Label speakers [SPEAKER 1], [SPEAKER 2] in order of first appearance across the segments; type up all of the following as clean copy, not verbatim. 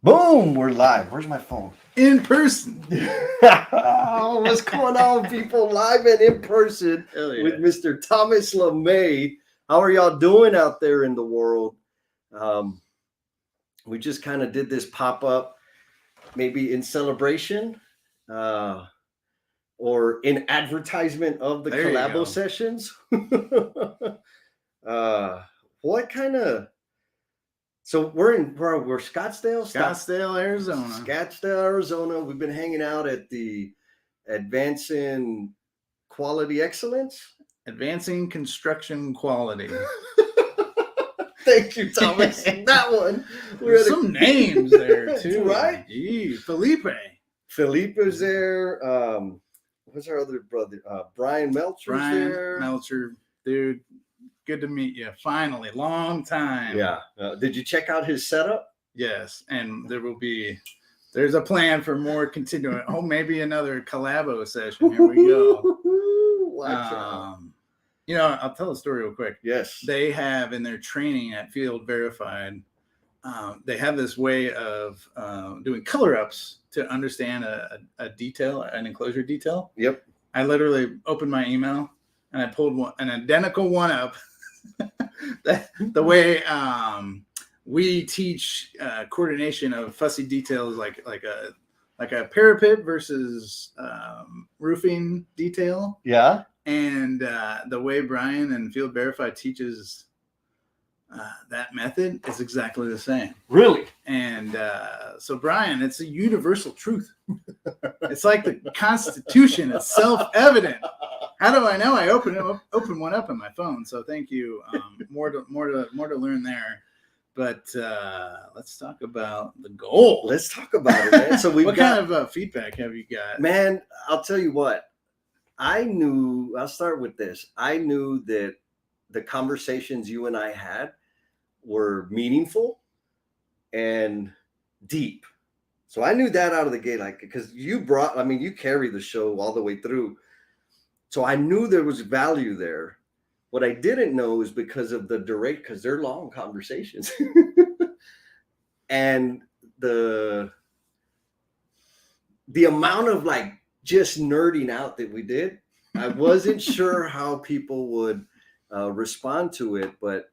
[SPEAKER 1] Boom, we're live. Where's my phone?
[SPEAKER 2] In person.
[SPEAKER 1] Oh, what's going on, people? Live and in person with Mr. Thomas LeMay. How are y'all doing out there in the world? We just kind of did this pop-up, maybe in celebration or in advertisement of the Calabosessions. What kind of... So we're Scottsdale, Arizona. We've been hanging out at the Advancing Quality Excellence.
[SPEAKER 2] Advancing Construction Quality.
[SPEAKER 1] Thank you, Thomas. That one.
[SPEAKER 2] There's some names there too,
[SPEAKER 1] right?
[SPEAKER 2] Gee, Felipe
[SPEAKER 1] is there. What's our other brother? Brian Melcher's there.
[SPEAKER 2] Melcher, dude. Good to meet you. Finally, long time.
[SPEAKER 1] Yeah. Did you check out his setup?
[SPEAKER 2] Yes, and there's a plan for more continuing. Oh, maybe another collabo session. Here we go. I'll tell a story real quick.
[SPEAKER 1] Yes.
[SPEAKER 2] They have in their training at Field Verified, they have this way of doing color ups to understand a detail, an enclosure detail.
[SPEAKER 1] Yep.
[SPEAKER 2] I literally opened my email and I pulled an identical one up. The way we teach coordination of fussy details, like a parapet versus roofing detail.
[SPEAKER 1] Yeah.
[SPEAKER 2] And the way Brian and Field Verify teaches that method is exactly the same.
[SPEAKER 1] Really?
[SPEAKER 2] And so Brian, it's a universal truth. It's like the Constitution. It's self-evident. How do I know? I opened one up on my phone. So thank you. More to learn there. But let's talk about the goal.
[SPEAKER 1] Let's talk about it, man. So
[SPEAKER 2] what kind of feedback have you got?
[SPEAKER 1] Man, I'll tell you what. I'll start with this. I knew that the conversations you and I had were meaningful and deep. So I knew that out of the gate, because you carry the show all the way through. So I knew there was value there. What I didn't know is because of the duration, because they're long conversations. And the amount of just nerding out that we did, I wasn't sure how people would respond to it. But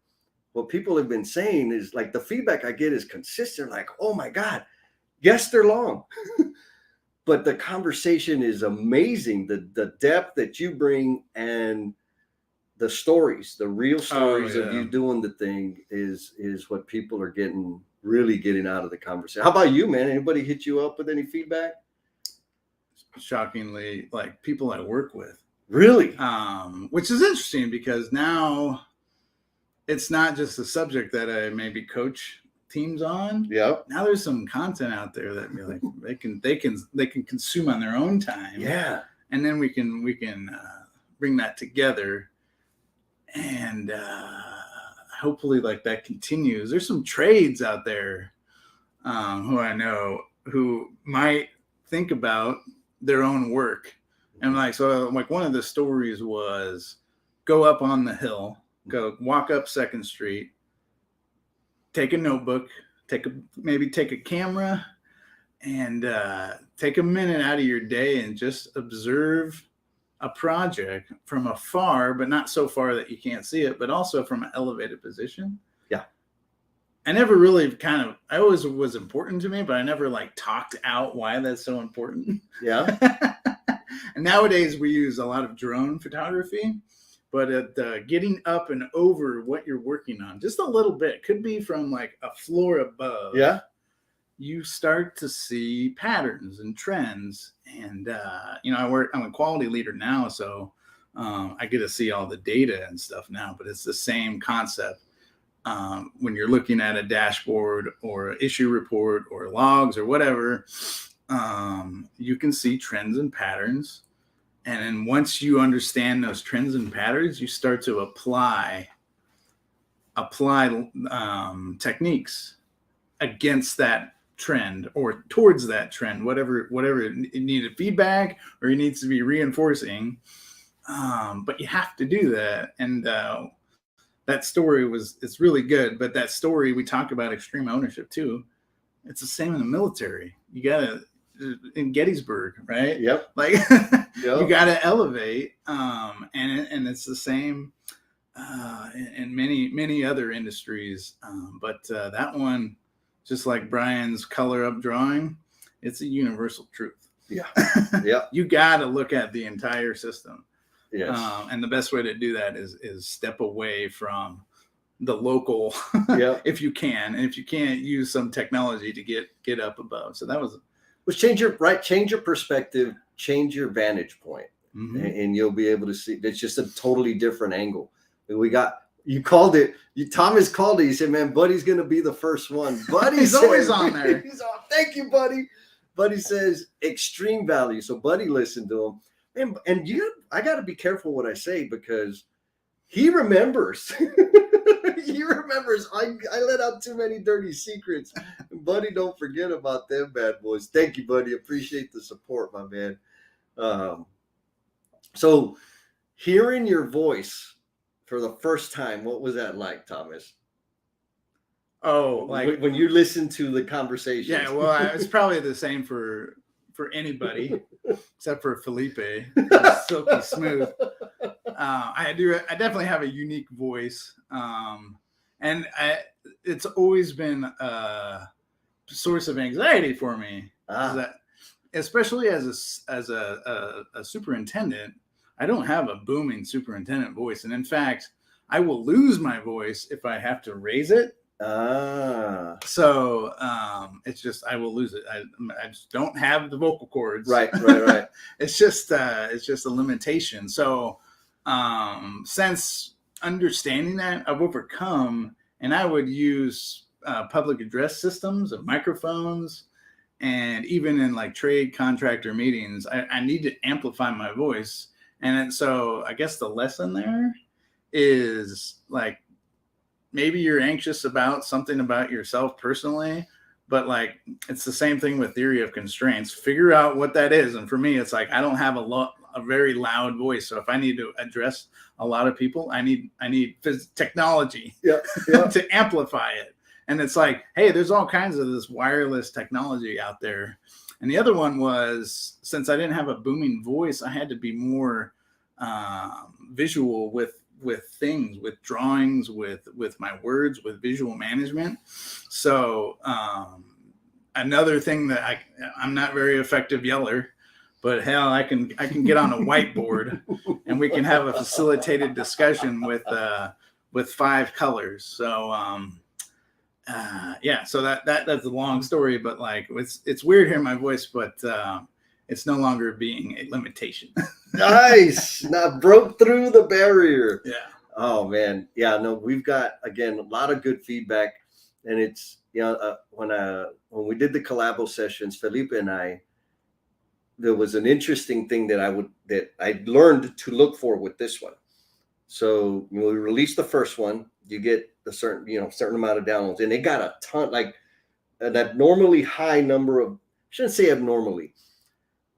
[SPEAKER 1] what people have been saying is the feedback I get is consistent. Oh my God, yes, they're long. But the conversation is amazing. The depth that you bring and the stories, the real stories of you doing the thing is what people are really getting out of the conversation. How about you, man? Anybody hit you up with any feedback?
[SPEAKER 2] Shockingly, people I work with.
[SPEAKER 1] Really?
[SPEAKER 2] Which is interesting because now it's not just a subject that I maybe coach teams on.
[SPEAKER 1] Yeah.
[SPEAKER 2] Now there's some content out there that they can consume on their own time.
[SPEAKER 1] Yeah.
[SPEAKER 2] And then we can bring that together, and hopefully that continues. There's some trades out there who I know who might think about their own work. And one of the stories was go up on the hill, walk up 2nd Street, take a notebook, take a camera, and take a minute out of your day and just observe a project from afar, but not so far that you can't see it, but also from an elevated position.
[SPEAKER 1] Yeah.
[SPEAKER 2] I never really I always was important to me, but I never talked out why that's so important.
[SPEAKER 1] Yeah.
[SPEAKER 2] And nowadays we use a lot of drone photography. But at getting up and over what you're working on, just a little bit, could be from a floor above.
[SPEAKER 1] Yeah.
[SPEAKER 2] You start to see patterns and trends. And, I'm a quality leader now, so I get to see all the data and stuff now. But it's the same concept. When you're looking at a dashboard or an issue report or logs or whatever, you can see trends and patterns. And then once you understand those trends and patterns, you start to apply techniques against that trend or towards that trend, whatever it needed feedback or it needs to be reinforcing. But you have to do that. And that story it's really good. But that story, we talk about extreme ownership too. It's the same in the military. You gotta in Gettysburg, right?
[SPEAKER 1] Yep.
[SPEAKER 2] Like you gotta elevate, and it's the same in many other industries. But that one, just like Brian's color up drawing, it's a universal truth.
[SPEAKER 1] Yeah. Yeah.
[SPEAKER 2] You got to look at the entire system.
[SPEAKER 1] Yes.
[SPEAKER 2] And the best way to do that is step away from the local, if you can, and if you can't, use some technology to get up above. So that was
[SPEAKER 1] change your perspective, change your vantage point, and you'll be able to see. It's just a totally different angle. You called it. Thomas called it. He said, "Man, Buddy's gonna be the first one." Buddy,
[SPEAKER 2] he's always on there.
[SPEAKER 1] He's on. Thank you, Buddy. Buddy says extreme value. So Buddy listened to him, and I got to be careful what I say because he remembers. He remembers. I let out too many dirty secrets. Buddy, don't forget about them bad boys. Thank you, Buddy. Appreciate the support, my man. So hearing your voice for the first time, what was that like, Thomas?
[SPEAKER 2] Oh, like
[SPEAKER 1] when you listen to the conversations.
[SPEAKER 2] Yeah, well, it's probably the same for anybody except for Felipe. Silky smooth. I definitely have a unique voice, and it's always been a source of anxiety for me. That, especially as a superintendent, I don't have a booming superintendent voice, and in fact, I will lose my voice if I have to raise it. So it's just I will lose it. I just don't have the vocal cords.
[SPEAKER 1] Right.
[SPEAKER 2] It's just a limitation. So since understanding that, I've overcome, and I would use public address systems of microphones, and even in like trade contractor meetings, I need to amplify my voice. And so I guess the lesson there is like, maybe you're anxious about something about yourself personally, but like it's the same thing with theory of constraints. Figure out what that is. And for me, it's like I don't have a very loud voice. So if I need to address a lot of people, I need technology to amplify it. And it's like, hey, there's all kinds of this wireless technology out there. And the other one was, since I didn't have a booming voice, I had to be more visual with things, with drawings, with my words, with visual management. So another thing that I'm not very effective yeller, but hell, I can get on a whiteboard and we can have a facilitated discussion with 5 colors. So so that's a long story, but like it's weird hearing my voice, but it's no longer being a limitation.
[SPEAKER 1] Nice. Now broke through the barrier.
[SPEAKER 2] Yeah.
[SPEAKER 1] Oh man. Yeah. No, we've got, again, a lot of good feedback, and it's, when we did the collabo sessions, Felipe and I, there was an interesting thing that I learned to look for with this one. So when we released the first one, you get a certain amount of downloads, and it got a ton, like an abnormally high number of, I shouldn't say abnormally,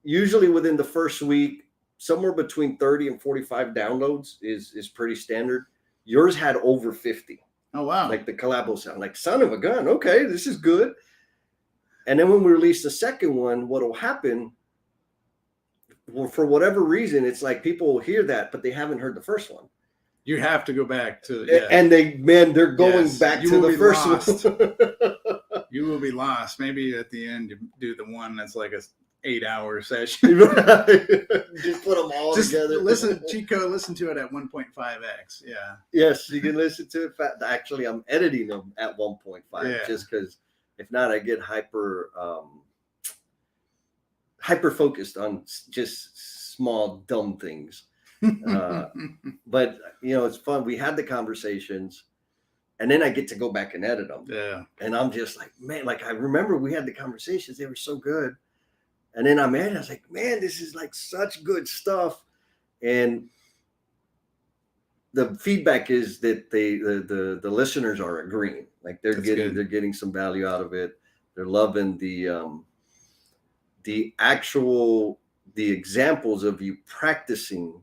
[SPEAKER 1] usually within the first week, somewhere between 30 and 45 downloads is pretty standard. Yours had over 50.
[SPEAKER 2] Oh, wow.
[SPEAKER 1] Like the collabo sound, like son of a gun. Okay, this is good. And then when we release the second one, what will happen, well, for whatever reason, it's like people will hear that, but they haven't heard the first one.
[SPEAKER 2] You have to go back to,
[SPEAKER 1] and they're going back to the first one.
[SPEAKER 2] You will be lost. Maybe at the end you do the one that's like a 8-hour session.
[SPEAKER 1] Just put them all together.
[SPEAKER 2] Listen to it at 1.5x. Yeah.
[SPEAKER 1] Yes, you can listen to it. Actually, I'm editing them at 1.5 just because if not, I get hyper focused on just small dumb things. But it's fun. We had the conversations, and then I get to go back and edit them.
[SPEAKER 2] Yeah.
[SPEAKER 1] And I'm just like, man, like I remember we had the conversations, they were so good. And then I was like, man, this is like such good stuff. And the feedback is that the listeners are agreeing. Like they're getting some value out of it. They're loving the examples of you practicing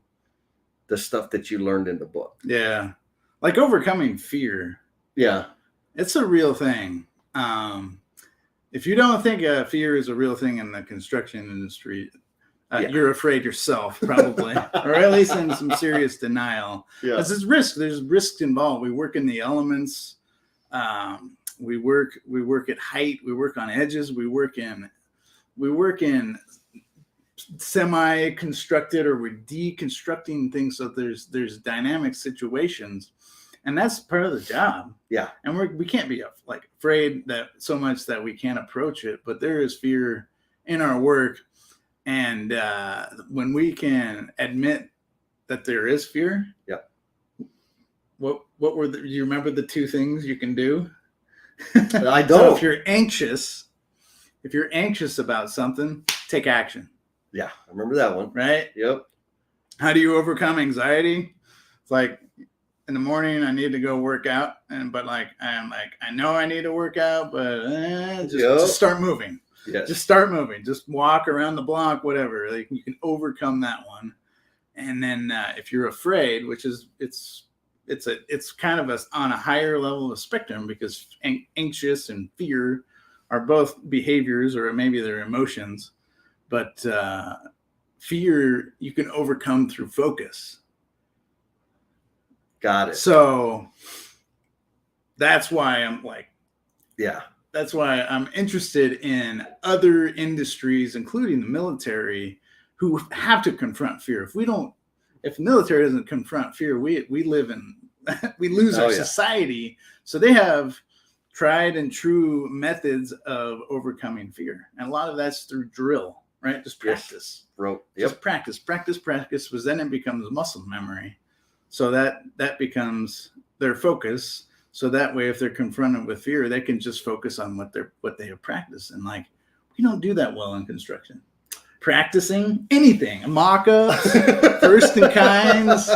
[SPEAKER 1] the stuff that you learned in the book.
[SPEAKER 2] Yeah. Like overcoming fear.
[SPEAKER 1] Yeah.
[SPEAKER 2] It's a real thing. if you don't think fear is a real thing in the construction industry, you're afraid yourself, probably, or at least in some serious denial.
[SPEAKER 1] Yeah.
[SPEAKER 2] There's risk. There's risks involved. We work in the elements. We work at height. We work on edges. We work in semi-constructed, or we're deconstructing things. So there's dynamic situations, and that's part of the job.
[SPEAKER 1] Yeah.
[SPEAKER 2] And we can't be like afraid that so much that we can't approach it. But there is fear in our work. And when we can admit that there is fear,
[SPEAKER 1] yeah.
[SPEAKER 2] What were you remember the two things you can do?
[SPEAKER 1] I don't.
[SPEAKER 2] So if you're anxious about something, take action.
[SPEAKER 1] Yeah, I remember that one.
[SPEAKER 2] Right?
[SPEAKER 1] Yep.
[SPEAKER 2] How do you overcome anxiety? It's like in the morning I need to go work out, but I know I need to work out, but just start moving.
[SPEAKER 1] Yes.
[SPEAKER 2] Just start moving. Just walk around the block, whatever. Like you can overcome that one. And then if you're afraid, which is it's kind of on a higher level of a spectrum, because anxious and fear are both behaviors, or maybe they're emotions. But fear you can overcome through focus.
[SPEAKER 1] Got it.
[SPEAKER 2] So that's why I'm like,
[SPEAKER 1] yeah.
[SPEAKER 2] That's why I'm interested in other industries, including the military, who have to confront fear. If the military doesn't confront fear, we lose our society. So they have tried and true methods of overcoming fear. And a lot of that's through drill, right? Just practice.
[SPEAKER 1] Yep.
[SPEAKER 2] Just practice, because then it becomes muscle memory. So that becomes their focus. So that way, if they're confronted with fear, they can just focus on what they have practiced. And like, we don't do that well in construction. Practicing anything, mock-ups, first in kinds.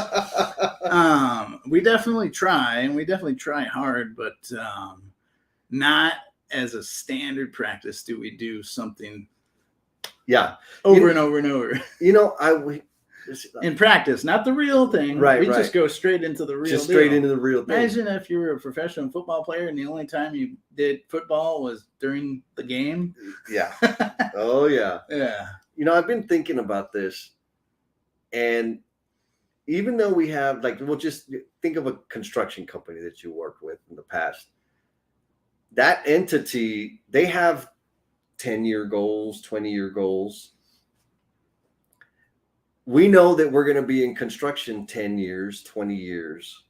[SPEAKER 2] We definitely try, and we definitely try hard, but not as a standard practice do we do something.
[SPEAKER 1] Yeah,
[SPEAKER 2] over and over and over.
[SPEAKER 1] In
[SPEAKER 2] practice, not the real thing.
[SPEAKER 1] Right.
[SPEAKER 2] We just go straight into the real.
[SPEAKER 1] Into the real thing.
[SPEAKER 2] Imagine if you were a professional football player and the only time you did football was during the game.
[SPEAKER 1] Yeah. Oh yeah.
[SPEAKER 2] Yeah.
[SPEAKER 1] I've been thinking about this, and even though we have we'll just think of a construction company that you worked with in the past. That entity, they have 10-year goals, 20-year goals. We know that we're going to be in construction 10 years, 20 years.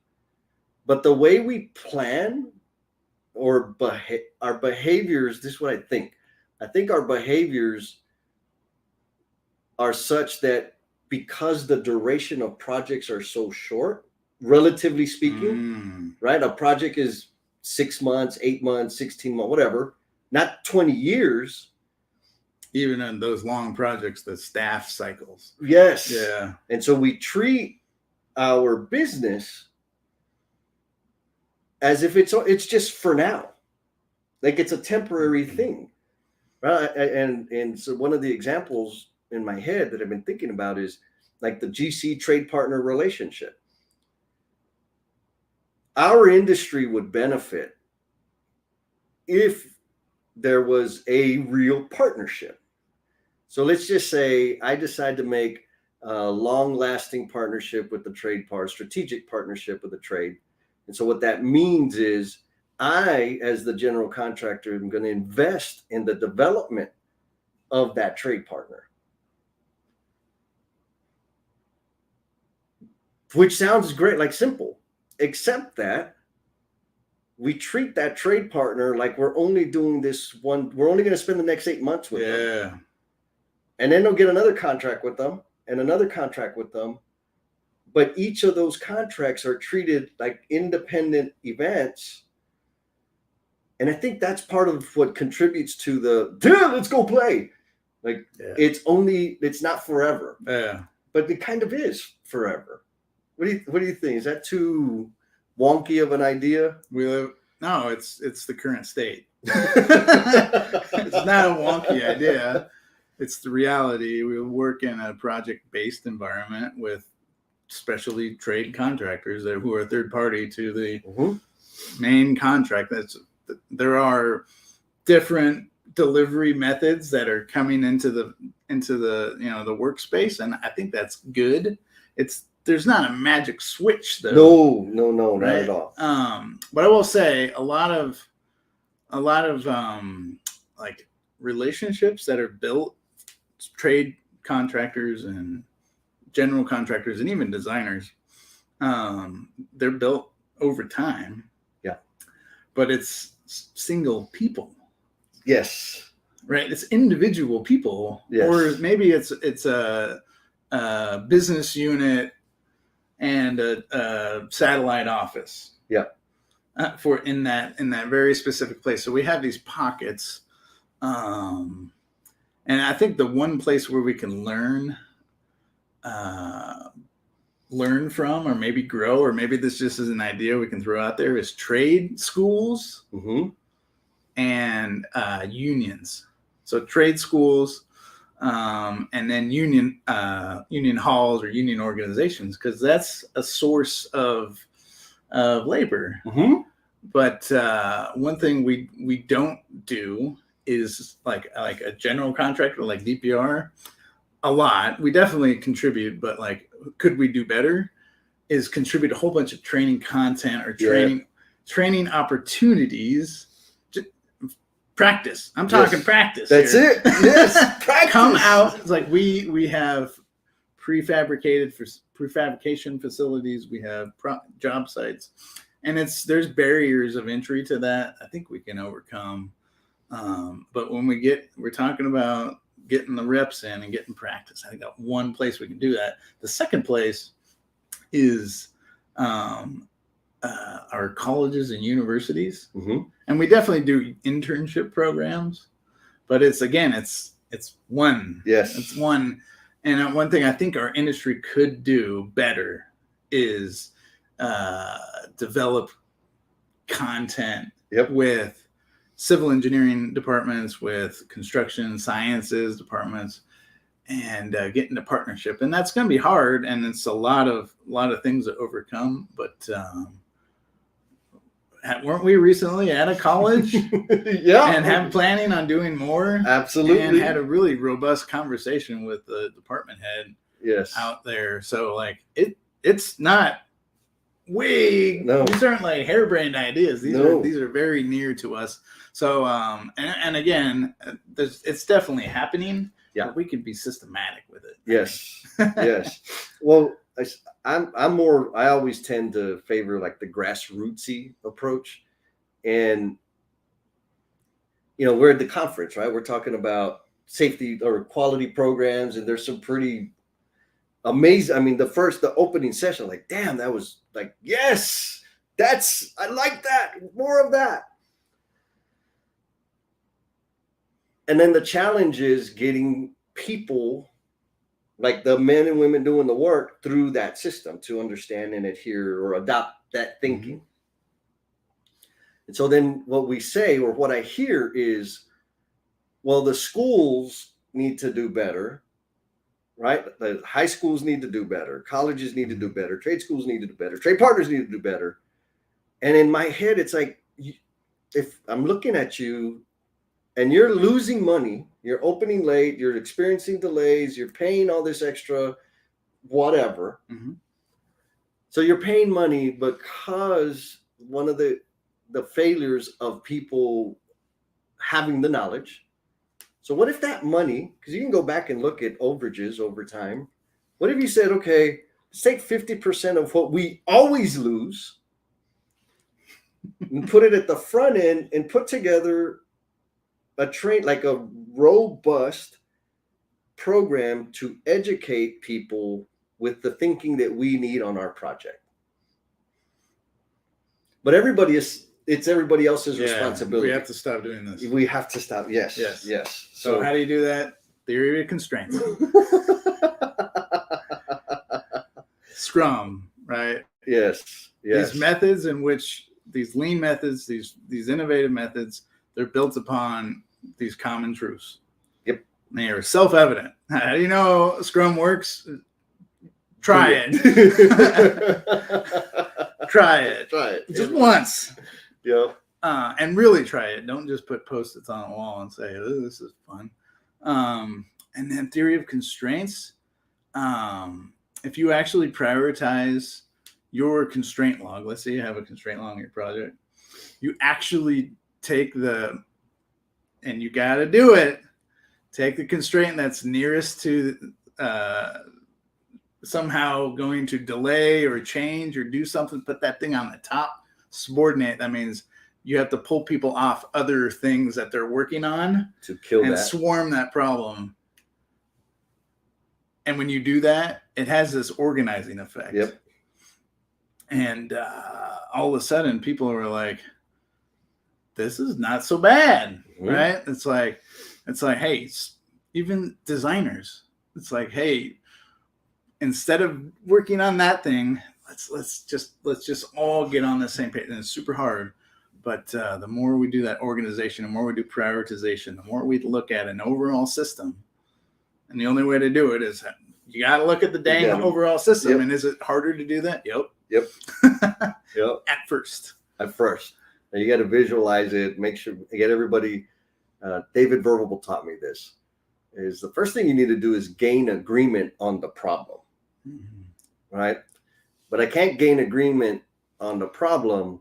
[SPEAKER 1] But the way we plan or our behaviors, this is what I think. I think our behaviors are such that because the duration of projects are so short, relatively speaking, right? A project is 6 months, 8 months, 16 months, whatever, not 20 years.
[SPEAKER 2] Even in those long projects, the staff cycles.
[SPEAKER 1] Yes.
[SPEAKER 2] Yeah.
[SPEAKER 1] And so we treat our business as if it's just for now. Like it's a temporary thing. Right? And so one of the examples in my head that I've been thinking about is like the GC trade partner relationship. Our industry would benefit if there was a real partnership. So let's just say I decide to make a long-lasting partnership with the trade part, strategic partnership with the trade. And so what that means is I, as the general contractor, am going to invest in the development of that trade partner. Which sounds great, like simple, except that we treat that trade partner like we're only doing this one. We're only going to spend the next 8 months with them. And then they'll get another contract with them and another contract with them. But each of those contracts are treated like independent events. And I think that's part of what contributes to let's go play. It's not forever.
[SPEAKER 2] Yeah.
[SPEAKER 1] But it kind of is forever. What do you think? Is that too wonky of an idea?
[SPEAKER 2] No, it's the current state. It's not a wonky idea. It's the reality. We work in a project-based environment with specialty trade contractors who are third party to the main contract. There are different delivery methods that are coming into the the workspace, and I think that's good. There's not a magic switch though.
[SPEAKER 1] No, not
[SPEAKER 2] right?
[SPEAKER 1] at all.
[SPEAKER 2] But I will say a lot of like relationships that are built, trade contractors and general contractors and even designers, they're built over time.
[SPEAKER 1] Yeah.
[SPEAKER 2] But it's single people.
[SPEAKER 1] Yes.
[SPEAKER 2] Right. It's individual people.
[SPEAKER 1] Yes.
[SPEAKER 2] Or maybe it's a business unit and a satellite office.
[SPEAKER 1] Yeah.
[SPEAKER 2] For in that very specific place. So we have these pockets. And I think the one place where we can learn from, or maybe grow, or maybe this just is an idea we can throw out there, is trade schools and unions. So trade schools, and then union halls or union organizations, because that's a source of labor. But one thing we don't do is like a general contractor like DPR. A lot. We definitely contribute, but like, could we do better? Is contribute a whole bunch of training content or training opportunities. Practice. I'm talking practice.
[SPEAKER 1] That's
[SPEAKER 2] here.
[SPEAKER 1] it. Yes, practice.
[SPEAKER 2] Come out. It's like we have prefabrication facilities. We have job sites, and there's barriers of entry to that. I think we can overcome. But when we're talking about getting the reps in and getting practice, I think that one place we can do that. The second place is our colleges and universities, and we definitely do internship programs. But it's one.
[SPEAKER 1] Yes,
[SPEAKER 2] it's one. And one thing I think our industry could do better is develop content with civil engineering departments, with construction sciences departments, and get into partnership. And that's going to be hard, and it's a lot of things to overcome. But weren't we recently at a college?
[SPEAKER 1] Yeah,
[SPEAKER 2] and planning on doing more?
[SPEAKER 1] Absolutely.
[SPEAKER 2] And had a really robust conversation with the department head.
[SPEAKER 1] Yes,
[SPEAKER 2] out there. So like it's not these aren't like harebrained ideas. These are very near to us. So and again, it's definitely happening.
[SPEAKER 1] Yeah,
[SPEAKER 2] but we can be systematic with it.
[SPEAKER 1] Yes, yes. Well, I'm more. I always tend to favor like the grassrootsy approach, and we're at the conference, right? We're talking about safety or quality programs, and there's some pretty amazing. I mean, the opening session, like, damn, that was like, yes, I like that, more of that. And then the challenge is getting people, like the men and women doing the work, through that system to understand and adhere or adopt that thinking. And so then what we say, or what I hear is, well, the schools need to do better, right? The high schools need to do better. Colleges need to do better. Trade schools need to do better. Trade partners need to do better. And in my head, it's like, if I'm looking at you and you're losing money, you're opening late, you're experiencing delays, you're paying all this extra whatever. So you're paying money because one of the failures of people having the knowledge. So what if that money, because you can go back and look at overages over time. What if you said, okay, let's take 50% of what we always lose and put it at the front end and put together a robust program to educate people with the thinking that we need on our project. But it's everybody else's responsibility.
[SPEAKER 2] We have to stop doing this.
[SPEAKER 1] We have to stop. Yes.
[SPEAKER 2] So how do you do that? Theory of constraints. Scrum, right?
[SPEAKER 1] Yes.
[SPEAKER 2] These methods in which these lean methods, these innovative methods, they're built upon these common truths.
[SPEAKER 1] Yep.
[SPEAKER 2] They are self-evident. How do you know Scrum works? Try it. Try it.
[SPEAKER 1] Try it.
[SPEAKER 2] Just once.
[SPEAKER 1] Yeah.
[SPEAKER 2] And really try it. Don't just put Post-its on a wall and say, oh, this is fun. And then theory of constraints. If you actually prioritize your constraint log, let's say you have a constraint log in your project, you actually take and you got to do it, take the constraint that's nearest to somehow going to delay or change or do something, put that thing on the top, subordinate. That means you have to pull people off other things that they're working on
[SPEAKER 1] to kill
[SPEAKER 2] and
[SPEAKER 1] that.
[SPEAKER 2] swarm that problem. And when you do that, it has this organizing effect.
[SPEAKER 1] Yep.
[SPEAKER 2] And all of a sudden, people are like, "This is not so bad, right?" It's like, hey, even designers, it's like, hey, instead of working on that thing, let's just all get on the same page. And it's super hard, but the more we do that organization, the more we do prioritization, the more we look at an overall system. And the only way to do it is you got to look at the dang overall system. Yep. And is it harder to do that? Yep.
[SPEAKER 1] Yep.
[SPEAKER 2] At first.
[SPEAKER 1] And you got to visualize it. Make sure you get everybody. David Verbal taught me this. Is the first thing you need to do is gain agreement on the problem. Mm-hmm. Right? But I can't gain agreement on the problem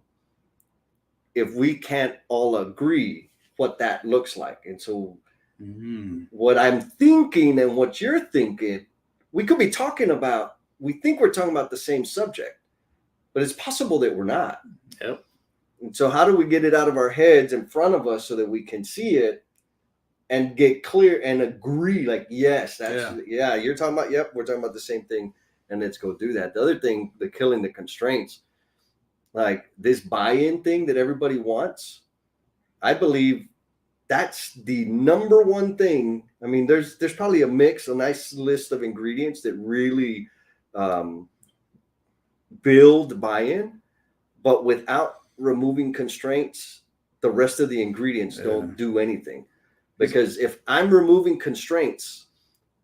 [SPEAKER 1] if we can't all agree what that looks like. And so what I'm thinking and what you're thinking, we could be talking about, we think we're talking about the same subject, but it's possible that we're not.
[SPEAKER 2] Yep.
[SPEAKER 1] And so how do we get it out of our heads in front of us so that we can see it and get clear and agree? Like, yes, you're talking about, yep, we're talking about the same thing, and let's go do that. The other thing, the killing the constraints, like this buy-in thing that everybody wants, I believe that's the number one thing. I mean, there's probably a nice list of ingredients that really build buy-in, but without removing constraints, the rest of the ingredients don't do anything. Because if I'm removing constraints,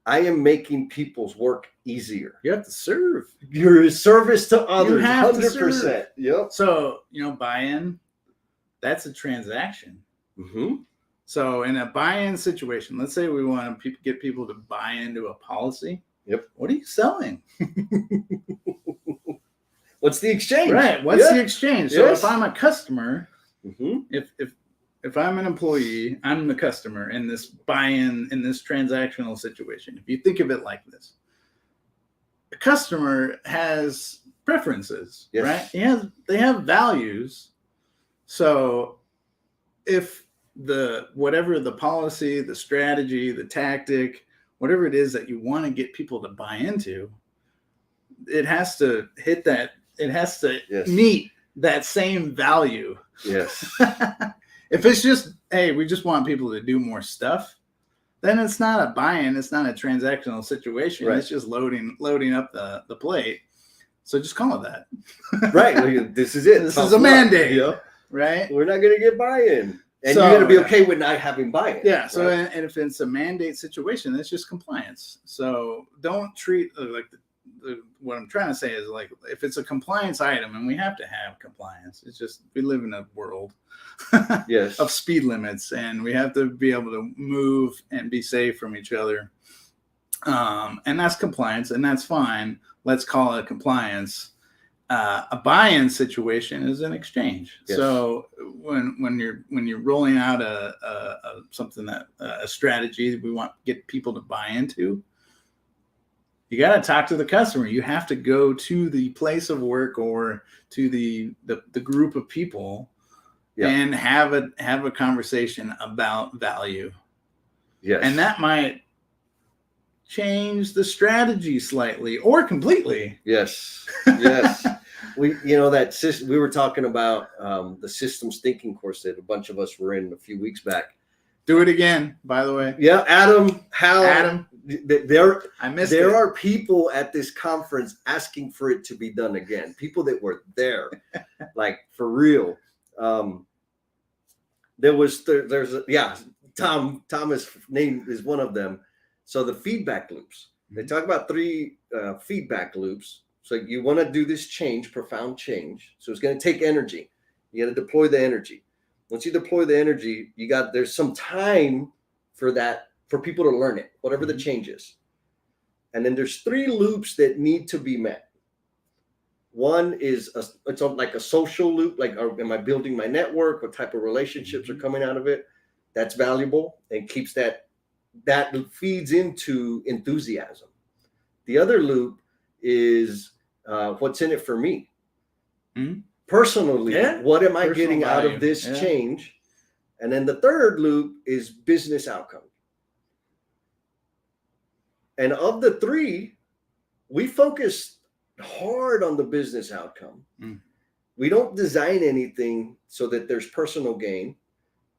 [SPEAKER 1] I am making people's work easier.
[SPEAKER 2] You have to serve.
[SPEAKER 1] You're a service to others.
[SPEAKER 2] You have
[SPEAKER 1] 100%.
[SPEAKER 2] To serve.
[SPEAKER 1] Yep.
[SPEAKER 2] So, buy-in, that's a transaction.
[SPEAKER 1] Mm-hmm.
[SPEAKER 2] So in a buy-in situation, let's say we want to get people to buy into a policy.
[SPEAKER 1] Yep.
[SPEAKER 2] What are you selling?
[SPEAKER 1] What's the exchange?
[SPEAKER 2] Right. What's the exchange? So if I'm a customer, if I'm an employee, I'm the customer in this buy-in, in this transactional situation. If you think of it like this, the customer has preferences, right? They have values. So if whatever the policy, the strategy, the tactic, whatever it is that you want to get people to buy into, it has to hit that. It has to meet that same value.
[SPEAKER 1] Yes.
[SPEAKER 2] If it's just, hey, we just want people to do more stuff, then it's not a buy-in. It's not a transactional situation. Right. It's just loading up the plate. So just call it that.
[SPEAKER 1] Right. This is it.
[SPEAKER 2] This is a mandate.
[SPEAKER 1] Yep.
[SPEAKER 2] Right.
[SPEAKER 1] We're not going to get buy-in. And you're going to be okay with not having buy-in.
[SPEAKER 2] Yeah. So, and if it's a mandate situation, it's just compliance. So don't treat what I'm trying to say is like, if it's a compliance item and we have to have compliance, it's just, we live in a world of speed limits and we have to be able to move and be safe from each other. And that's compliance and that's fine. Let's call it compliance. A buy-in situation is an exchange. Yes. So when you're rolling out a strategy that we want to get people to buy into, you got to talk to the customer. You have to go to the place of work or to the group of people and have a conversation about value.
[SPEAKER 1] Yes.
[SPEAKER 2] And that might change the strategy slightly or completely.
[SPEAKER 1] Yes. Yes. We were talking about the systems thinking course that a bunch of us were in a few weeks back.
[SPEAKER 2] Do it again, by the way.
[SPEAKER 1] Yeah, Adam. There are people at this conference asking for it to be done again. People that were there, like for real. Thomas' name is one of them. So the feedback loops. They talk about 3 feedback loops. So you want to do this change, profound change. So it's going to take energy. You got to deploy the energy. Once you deploy the energy, there's some time for people to learn it, whatever the change is. And then there's 3 loops that need to be met. One is it's like a social loop, like am I building my network? What type of relationships are coming out of it? That's valuable and keeps that feeds into enthusiasm. The other loop is what's in it for me. Personally, what am I getting out of this change? And then the third loop is business outcome. And of the 3, we focus hard on the business outcome. We don't design anything so that there's personal gain.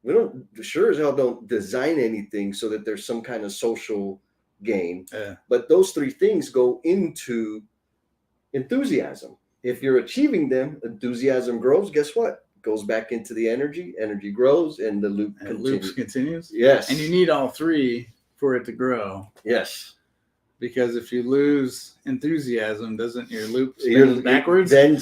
[SPEAKER 1] We sure as hell don't design anything so that there's some kind of social gain. But those 3 things go into enthusiasm. If you're achieving them, enthusiasm grows. Guess what? It goes back into the energy. Energy grows, and the loop
[SPEAKER 2] continues.
[SPEAKER 1] Yes.
[SPEAKER 2] And you need all 3 for it to grow.
[SPEAKER 1] Yes.
[SPEAKER 2] Because if you lose enthusiasm, doesn't your loop spin backwards?
[SPEAKER 1] Then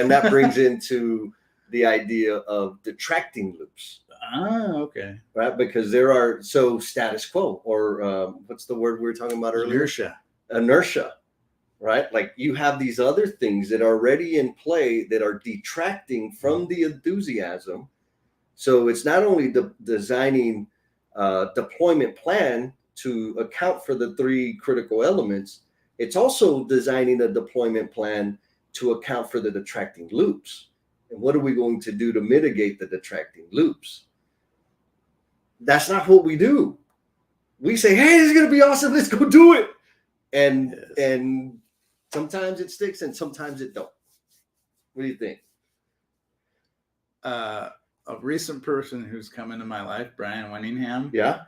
[SPEAKER 1] that brings into the idea of detracting loops.
[SPEAKER 2] Okay.
[SPEAKER 1] Right, because there are status quo, or what's the word we were talking about earlier? Inertia. Right, like you have these other things that are already in play that are detracting from the enthusiasm. So it's not only designing a deployment plan to account for the 3 critical elements, it's also designing a deployment plan to account for the detracting loops. And what are we going to do to mitigate the detracting loops? That's not what we do. We say, hey, this is going to be awesome. Let's go do it. And sometimes it sticks and sometimes it don't. What do you think?
[SPEAKER 2] A recent person who's come into my life, Brian Winningham.
[SPEAKER 1] Yeah.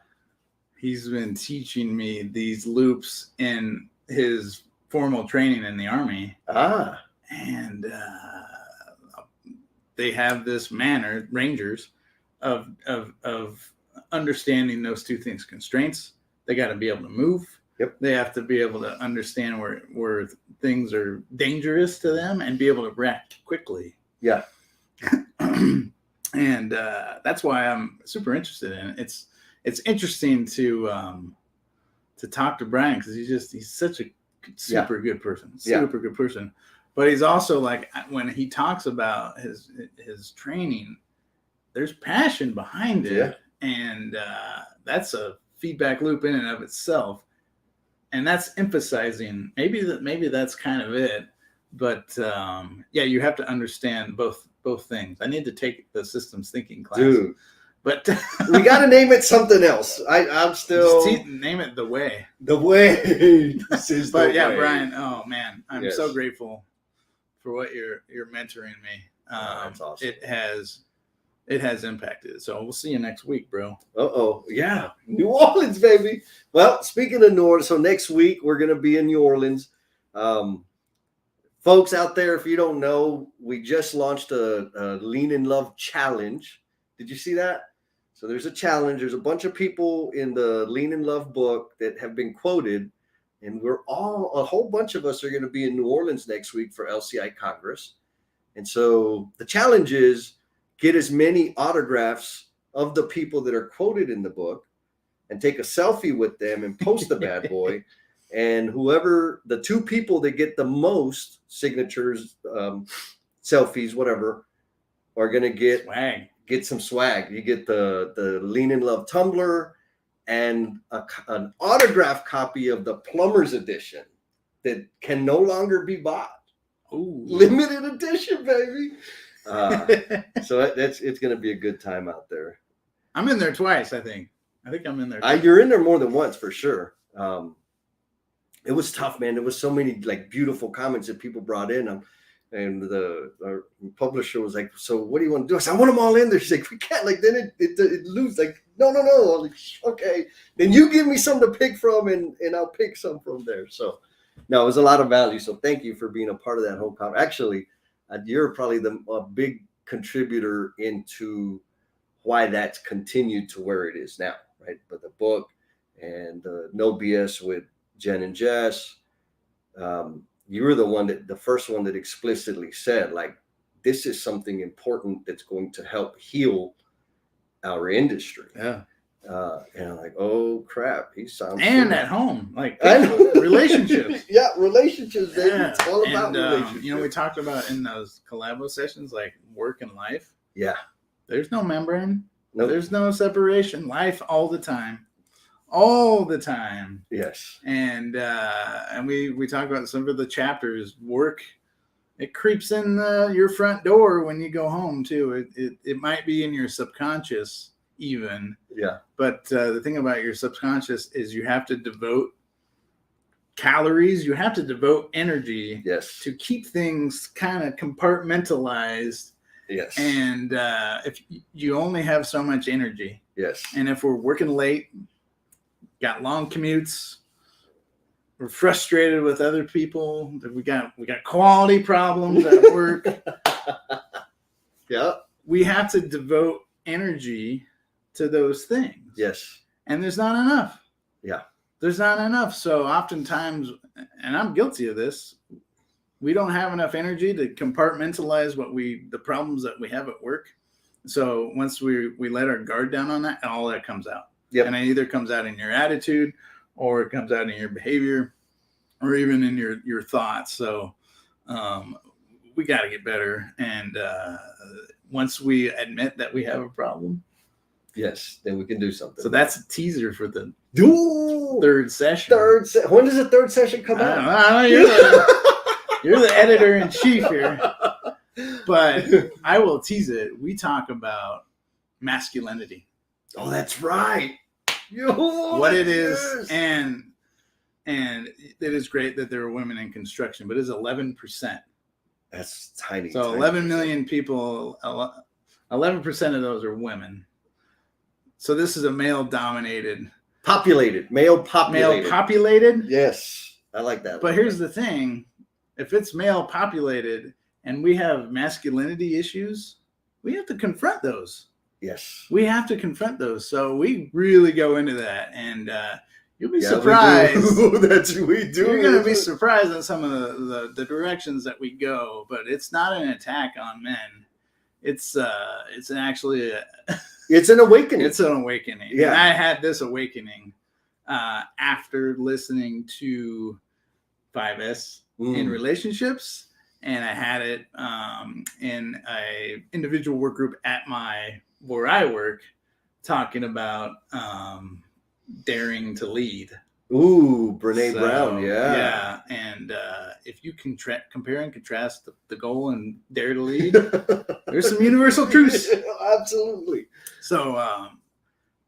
[SPEAKER 2] He's been teaching me these loops in his formal training in the Army. And they have this manner, Rangers, of understanding those 2 things. Constraints, they got to be able to move.
[SPEAKER 1] Yep.
[SPEAKER 2] They have to be able to understand where things are dangerous to them and be able to react quickly.
[SPEAKER 1] Yeah.
[SPEAKER 2] And that's why I'm super interested in it. It's interesting to talk to Brian, because he's such a super good person, good person. But he's also like, when he talks about his training, there's passion behind it, and that's a feedback loop in and of itself. And that's emphasizing maybe that's kind of it. But you have to understand both things. I need to take the systems thinking class.
[SPEAKER 1] Dude.
[SPEAKER 2] But
[SPEAKER 1] we got to name it something else. I'm still
[SPEAKER 2] name it the way.
[SPEAKER 1] The way.
[SPEAKER 2] This is but the way. Brian. Oh man, I'm so grateful for what you're mentoring me.
[SPEAKER 1] That's awesome.
[SPEAKER 2] It has impacted. So we'll see you next week, bro.
[SPEAKER 1] Yeah, New Orleans, baby. Well, speaking of New Orleans, so next week we're gonna be in New Orleans. Folks out there, if you don't know, we just launched a Lean in Love challenge. Did you see that? So there's a challenge. There's a bunch of people in the Lean in Love book that have been quoted, and a whole bunch of us are going to be in New Orleans next week for LCI Congress. And so the challenge is get as many autographs of the people that are quoted in the book and take a selfie with them and post the bad boy. And whoever, the 2 people that get the most signatures, selfies, whatever, are going to get some swag. You get the Lean in Love tumbler and an autographed copy of the Plumber's Edition that can no longer be bought.
[SPEAKER 2] Ooh.
[SPEAKER 1] Limited edition, baby. So it's going to be a good time out there.
[SPEAKER 2] I'm in there twice, I think. I'm in there twice.
[SPEAKER 1] You're in there more than once for sure. It was tough, man. There was so many like beautiful comments that people brought in. And our publisher was like, so what do you want to do? I said, I want them all in there. She's like, we can't. Like, then it lose. Like, no. I'm like, okay. Then you give me some to pick from, and I'll pick some from there. So, no, it was a lot of value. So thank you for being a part of that whole conversation. Actually, you're probably a big contributor into why that's continued to where it is now, right? But the book and No BS with Jen and Jess, you were the first one that explicitly said, like, this is something important that's going to help heal our industry.
[SPEAKER 2] Yeah.
[SPEAKER 1] And I'm like, oh crap, he sounds
[SPEAKER 2] And
[SPEAKER 1] serious.
[SPEAKER 2] at home, like
[SPEAKER 1] I know.
[SPEAKER 2] relationships.
[SPEAKER 1] Yeah, relationships, baby.
[SPEAKER 2] Yeah.
[SPEAKER 1] It's all about
[SPEAKER 2] And,
[SPEAKER 1] relationships.
[SPEAKER 2] you know, we talked about in those collabo sessions, like work and life.
[SPEAKER 1] Yeah.
[SPEAKER 2] There's no membrane.
[SPEAKER 1] Nope.
[SPEAKER 2] There's no separation. Life all the time. All the time.
[SPEAKER 1] Yes.
[SPEAKER 2] And we talk about some of the chapters. Work, it creeps in your front door when you go home too. It might be in your subconscious even.
[SPEAKER 1] Yeah.
[SPEAKER 2] But the thing about your subconscious is you have to devote calories. You have to devote energy.
[SPEAKER 1] Yes.
[SPEAKER 2] To keep things kind of compartmentalized.
[SPEAKER 1] Yes.
[SPEAKER 2] And if you only have so much energy.
[SPEAKER 1] Yes.
[SPEAKER 2] And if we're working late, got long commutes, we're frustrated with other people, we got quality problems at work.
[SPEAKER 1] Yeah.
[SPEAKER 2] We have to devote energy to those things.
[SPEAKER 1] Yes.
[SPEAKER 2] And there's not enough.
[SPEAKER 1] Yeah.
[SPEAKER 2] There's not enough. So oftentimes, and I'm guilty of this, we don't have enough energy to compartmentalize the problems that we have at work. So once we let our guard down on that, all that comes out.
[SPEAKER 1] Yep.
[SPEAKER 2] And it either comes out in your attitude, or it comes out in your behavior, or even in your thoughts. So we got to get better. And once we admit that we have a problem,
[SPEAKER 1] yes, then we can do something.
[SPEAKER 2] so that's a teaser for the
[SPEAKER 1] Ooh,
[SPEAKER 2] third session.
[SPEAKER 1] When does the third session come out?
[SPEAKER 2] I don't know, you're the editor in chief here. But I will tease it. We talk about masculinity.
[SPEAKER 1] Oh, that's right.
[SPEAKER 2] What it is, and it is great that there are women in construction, but it's 11%.
[SPEAKER 1] That's tiny.
[SPEAKER 2] So 11 million people, 11% of those are women. So this is a male-dominated,
[SPEAKER 1] male populated. Yes, I like that.
[SPEAKER 2] But here's the thing: if it's male-populated and we have masculinity issues, we have to confront those.
[SPEAKER 1] Yes.
[SPEAKER 2] We have to confront those. So we really go into that, and you'll be surprised.
[SPEAKER 1] We do.
[SPEAKER 2] You're going to be surprised at some of the directions that we go, but it's not an attack on men. It's actually
[SPEAKER 1] it's an awakening.
[SPEAKER 2] It's an awakening.
[SPEAKER 1] Yeah.
[SPEAKER 2] And I had this awakening after listening to 5S in relationships, and I had it in a individual work group at where I work, talking about daring to lead.
[SPEAKER 1] Ooh, Brene Brown, yeah.
[SPEAKER 2] Yeah, and if you can compare and contrast the goal and dare to lead, there's some universal truths.
[SPEAKER 1] Absolutely.
[SPEAKER 2] So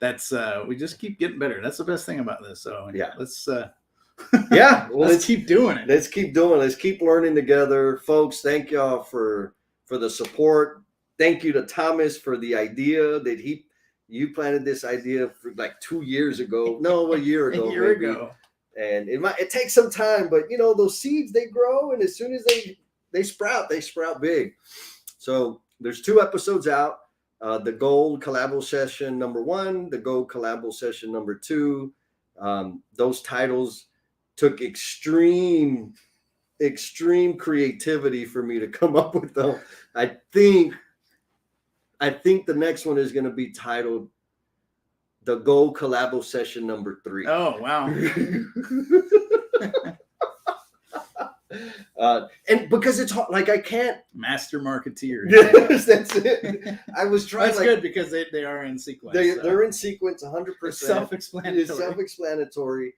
[SPEAKER 2] that's we just keep getting better. That's the best thing about this. So
[SPEAKER 1] yeah,
[SPEAKER 2] let's
[SPEAKER 1] let's
[SPEAKER 2] keep doing it.
[SPEAKER 1] Let's keep doing it. Let's keep learning together, folks. Thank y'all for the support. Thank you to Thomas for the idea that you planted this idea for like 2 years ago. No, a year ago.
[SPEAKER 2] ago.
[SPEAKER 1] And it takes some time, but those seeds, they grow, and as soon as they sprout big. So there's 2 episodes out. The Gold Collabo Session number 1, the Gold Collabo Session number 2. Those titles took extreme creativity for me to come up with them. I think the next one is going to be titled The Gold Collabo Session number 3.
[SPEAKER 2] Oh, wow.
[SPEAKER 1] And because it's hard, like I can't.
[SPEAKER 2] Master marketeer.
[SPEAKER 1] Yes, that's it. I was trying.
[SPEAKER 2] That's good because they are in sequence.
[SPEAKER 1] They're in sequence 100%.
[SPEAKER 2] It's self-explanatory.
[SPEAKER 1] It's self-explanatory.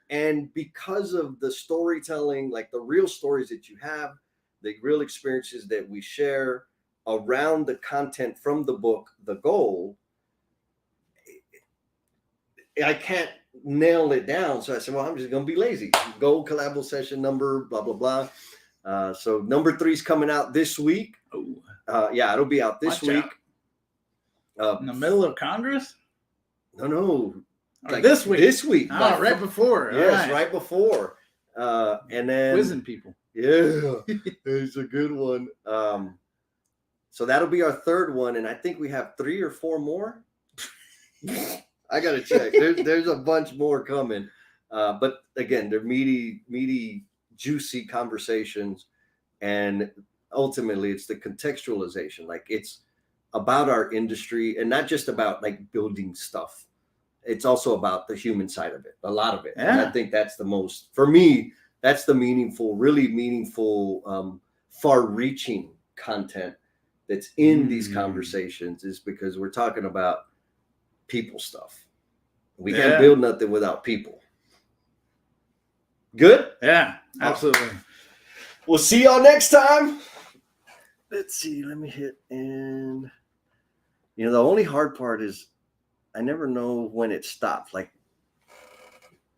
[SPEAKER 1] And because of the storytelling, like the real stories that you have, the real experiences that we share around the content from the book, The Goal, I can't nail it down. So I said, well, I'm just going to be lazy. Gold Collabo Session number, blah, blah, blah. So number 3 is coming out this week. Yeah, it'll be out this week.
[SPEAKER 2] In the middle of Congress?
[SPEAKER 1] No.
[SPEAKER 2] Like this week.
[SPEAKER 1] This week.
[SPEAKER 2] Oh, right before.
[SPEAKER 1] Yes, right before. And then
[SPEAKER 2] quizzing people.
[SPEAKER 1] Yeah, it's a good one. So that'll be our 3rd one, and I think we have 3 or 4 more. I gotta check. There's a bunch more coming. But again, they're meaty, juicy conversations, and ultimately it's the contextualization. Like it's about our industry, and not just about like building stuff. It's also about the human side of it, a lot of it. And I think that's the most, for me, that's the meaningful, really meaningful, far-reaching content that's in these conversations, is because we're talking about people stuff. We can't build nothing without people. Good?
[SPEAKER 2] Yeah, absolutely.
[SPEAKER 1] We'll see y'all next time. Let's see. Let me hit end. The only hard part is I never know when it stops. Like